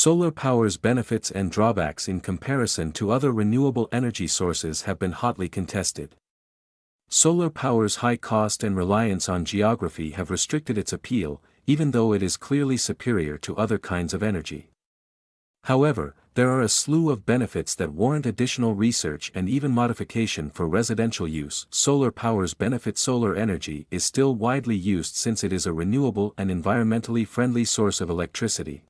Solar power's benefits and drawbacks in comparison to other renewable energy sources have been hotly contested. Solar power's high cost and reliance on geography have restricted its appeal, even though it is clearly superior to other kinds of energy. However, there are a slew of benefits that warrant additional research and even modification for residential use. Solar power's benefit: solar energy is still widely used since it is a renewable and environmentally friendly source of electricity.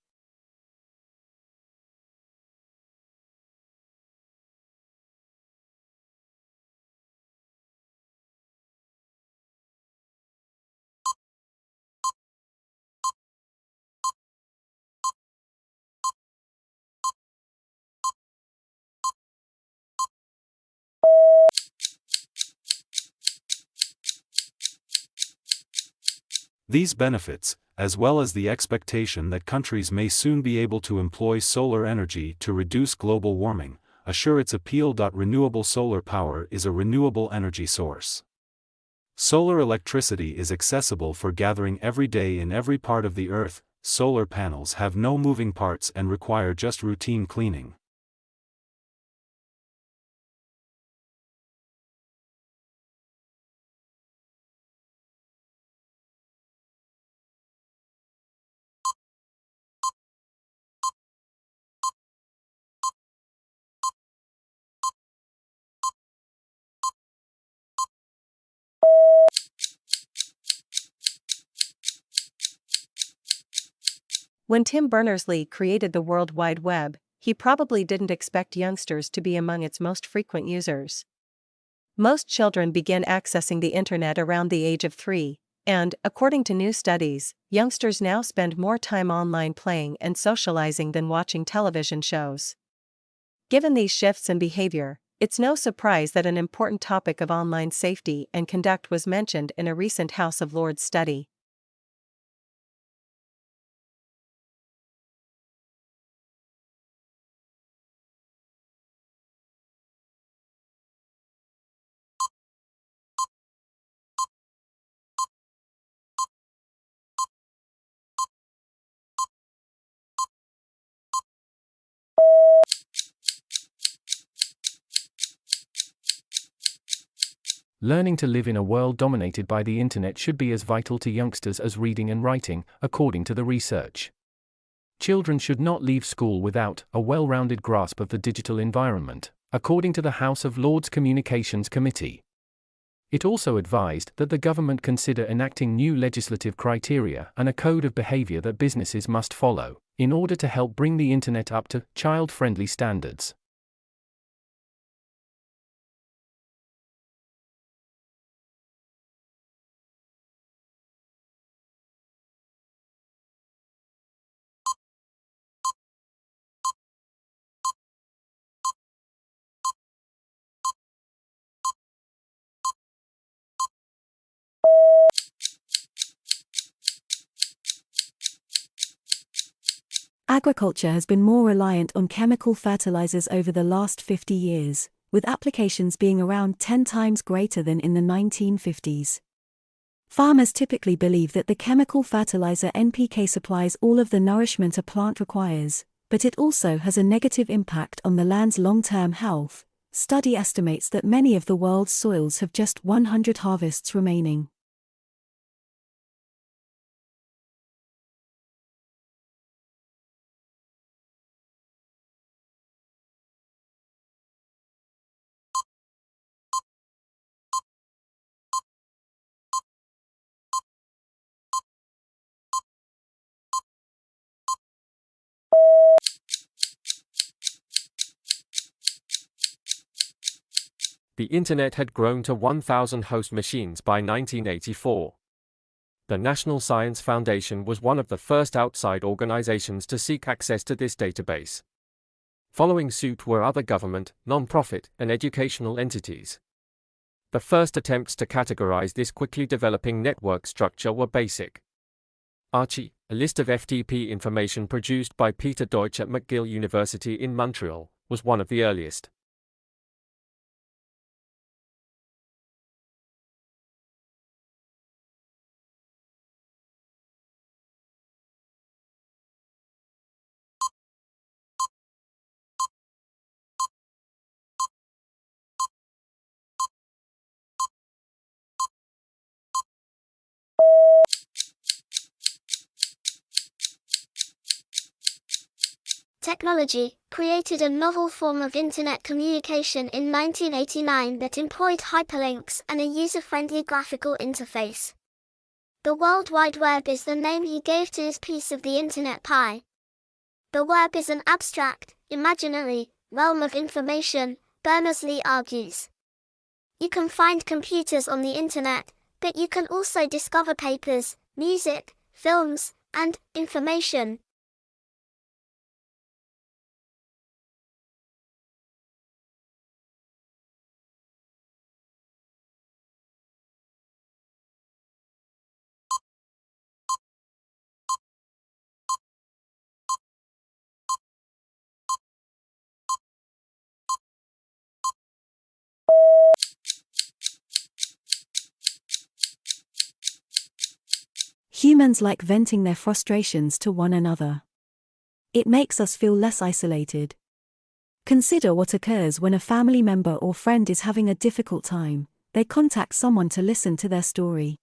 These benefits, as well as the expectation that countries may soon be able to employ solar energy to reduce global warming, assure its appeal. Renewable solar power is a renewable energy source. Solar electricity is accessible for gathering every day in every part of the earth. Solar panels have no moving parts and require just routine cleaning. When Tim Berners-Lee created the World Wide Web, he probably didn't expect youngsters to be among its most frequent users. Most children begin accessing the internet around the age of 3, and, according to new studies, youngsters now spend more time online playing and socializing than watching television shows. Given these shifts in behavior, it's no surprise that an important topic of online safety and conduct was mentioned in a recent House of Lords study. Learning to live in a world dominated by the internet should be as vital to youngsters as reading and writing, according to the research. Children should not leave school without a well-rounded grasp of the digital environment, according to the House of Lords Communications Committee. It also advised that the government consider enacting new legislative criteria and a code of behavior that businesses must follow, in order to help bring the internet up to child-friendly standards. Agriculture has been more reliant on chemical fertilizers over the last 50 years, with applications being around 10 times greater than in the 1950s. Farmers typically believe that the chemical fertilizer NPK supplies all of the nourishment a plant requires, but it also has a negative impact on the land's long-term health. Study estimates that many of the world's soils have just 100 harvests remaining. The Internet had grown to 1,000 host machines by 1984. The National Science Foundation was one of the first outside organizations to seek access to this database. Following suit were other government, non-profit, and educational entities. The first attempts to categorize this quickly developing network structure were basic. Archie, a list of FTP information produced by Peter Deutsch at McGill University in Montreal, was one of the earliest. technology, created a novel form of internet communication in 1989 that employed hyperlinks and a user-friendly graphical interface. The World Wide Web is the name he gave to his piece of the internet pie. The web is an abstract, imaginary, realm of information, Berners-Lee argues. You can find computers on the internet, but you can also discover papers, music, films, and information. Humans like venting their frustrations to one another. It makes us feel less isolated. Consider what occurs when a family member or friend is having a difficult time. They contact someone to listen to their story.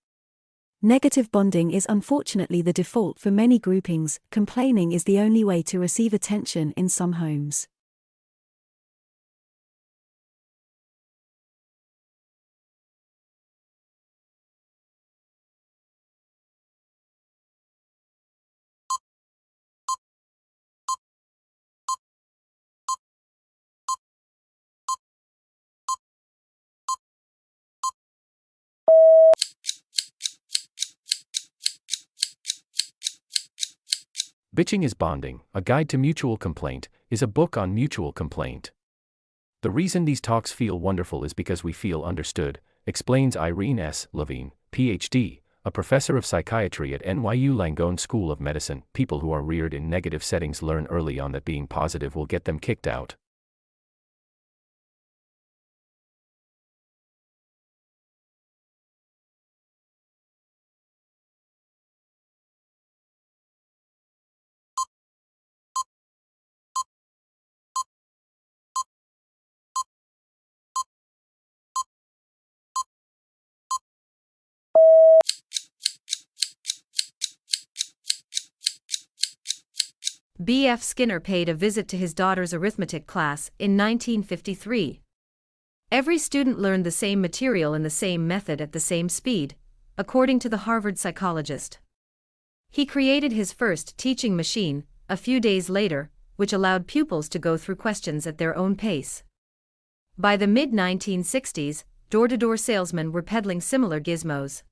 Negative bonding is unfortunately the default for many groupings. Complaining is the only way to receive attention in some homes. Bitching is Bonding, A Guide to Mutual Complaint, is a book on mutual complaint. The reason these talks feel wonderful is because we feel understood, explains Irene S. Levine, Ph.D., a professor of psychiatry at NYU Langone School of Medicine. People who are reared in negative settings learn early on that being positive will get them kicked out. B.F. Skinner paid a visit to his daughter's arithmetic class in 1953. Every student learned the same material in the same method at the same speed, according to the Harvard psychologist. He created his first teaching machine, a few days later, which allowed pupils to go through questions at their own pace. By the mid-1960s, door-to-door salesmen were peddling similar gizmos.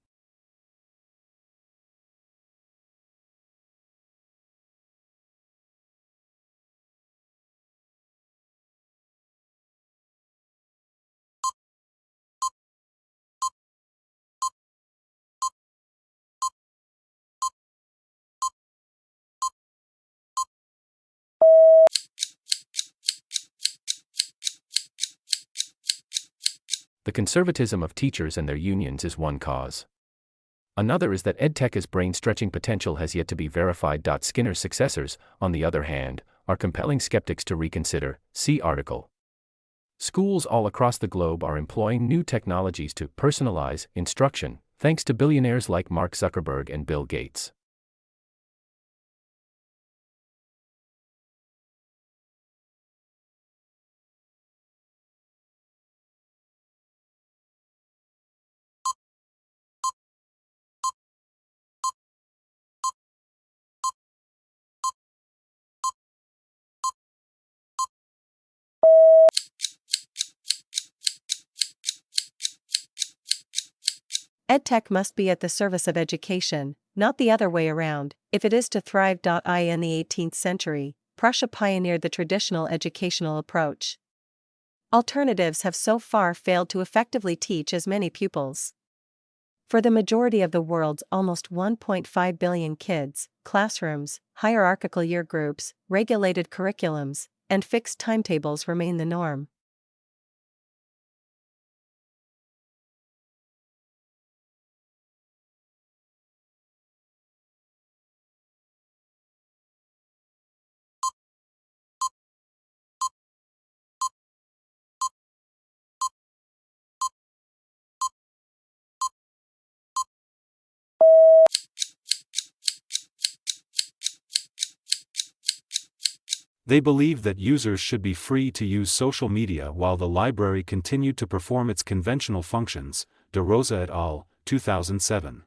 The conservatism of teachers and their unions is one cause. Another is that EdTech's brain-stretching potential has yet to be verified. Skinner's successors, on the other hand, are compelling skeptics to reconsider. See article. Schools all across the globe are employing new technologies to personalize instruction, thanks to billionaires like Mark Zuckerberg and Bill Gates. EdTech must be at the service of education, not the other way around, if it is to thrive. In the 18th century, Prussia pioneered the traditional educational approach. Alternatives have so far failed to effectively teach as many pupils. For the majority of the world's almost 1.5 billion kids, classrooms, hierarchical year groups, regulated curriculums, and fixed timetables remain the norm. They believed that users should be free to use social media while the library continued to perform its conventional functions. De Rosa et al., 2007.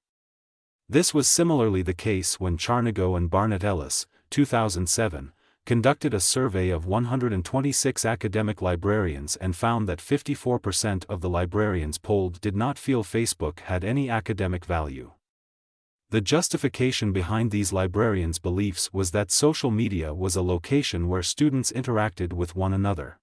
This was similarly the case when Charnago and Barnett Ellis, 2007, conducted a survey of 126 academic librarians and found that 54% of the librarians polled did not feel Facebook had any academic value. The justification behind these librarians' beliefs was that social media was a location where students interacted with one another.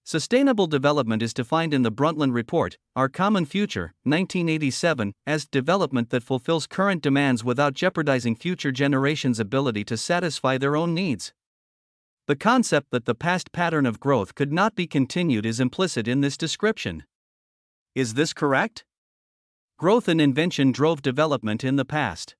Sustainable development is defined in the Brundtland Report, Our Common Future, 1987, as development that fulfills current demands without jeopardizing future generations' ability to satisfy their own needs. The concept that the past pattern of growth could not be continued is implicit in this description. Is this correct? Growth and invention drove development in the past.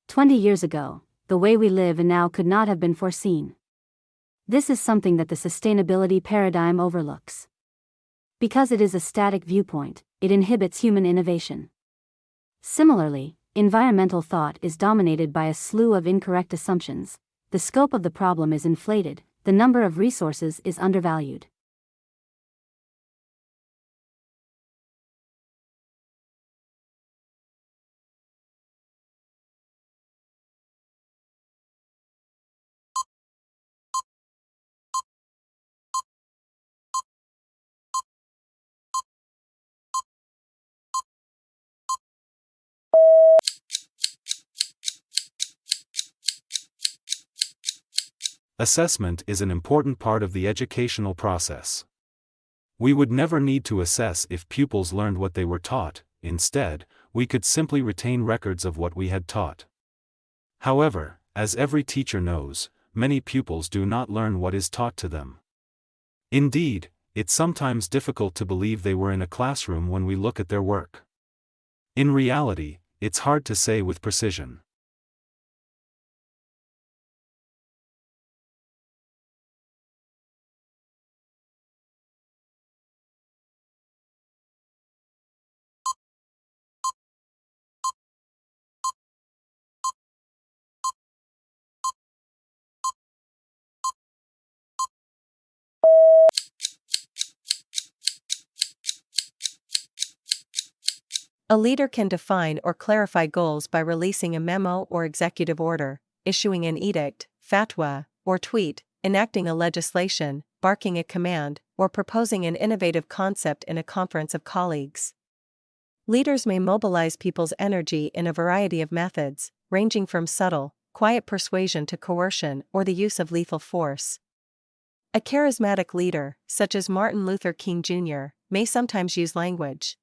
"20 years ago, the way we live and now could not have been foreseen. This is something that the sustainability paradigm overlooks. Because it is a static viewpoint, it inhibits human innovation. Similarly, environmental thought is dominated by a slew of incorrect assumptions. The scope of the problem is inflated, the number of resources is undervalued. Assessment is an important part of the educational process. We would never need to assess if pupils learned what they were taught. Instead, we could simply retain records of what we had taught. However, as every teacher knows, many pupils do not learn what is taught to them. Indeed, it's sometimes difficult to believe they were in a classroom when we look at their work. In reality, it's hard to say with precision. A leader can define or clarify goals by releasing a memo or executive order, issuing an edict, fatwa, or tweet, enacting a legislation, barking a command, or proposing an innovative concept in a conference of colleagues. Leaders may mobilize people's energy in a variety of methods, ranging from subtle, quiet persuasion to coercion or the use of lethal force. A charismatic leader, such as Martin Luther King Jr., may sometimes use language.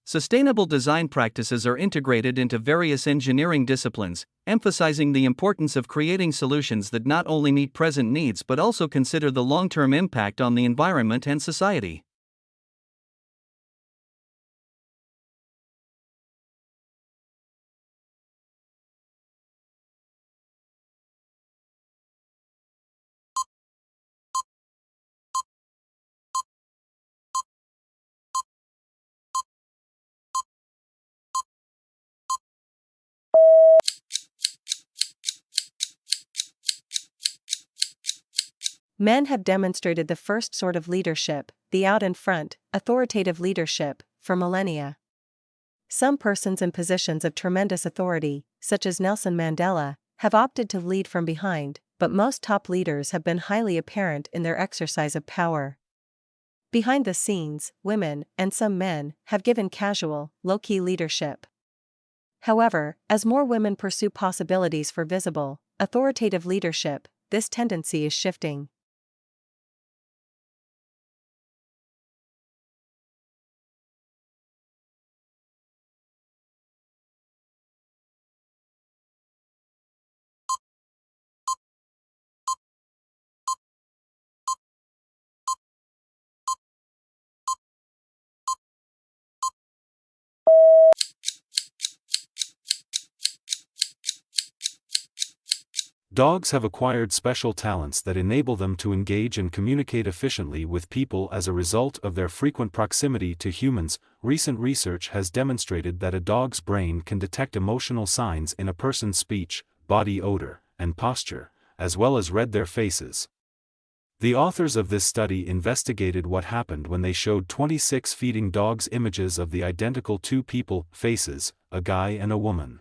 Sustainable design practices are integrated into various engineering disciplines, emphasizing the importance of creating solutions that not only meet present needs but also consider the long-term impact on the environment and society. Men have demonstrated the first sort of leadership, the out-in-front, authoritative leadership, for millennia. Some persons in positions of tremendous authority, such as Nelson Mandela, have opted to lead from behind, but most top leaders have been highly apparent in their exercise of power. Behind the scenes, women, and some men, have given casual, low-key leadership. However, as more women pursue possibilities for visible, authoritative leadership, this tendency is shifting. Dogs have acquired special talents that enable them to engage and communicate efficiently with people as a result of their frequent proximity to humans. Recent research has demonstrated that a dog's brain can detect emotional signs in a person's speech, body odor, and posture, as well as read their faces. The authors of this study investigated what happened when they showed 26 feeding dogs images of the identical two people faces, a guy and a woman.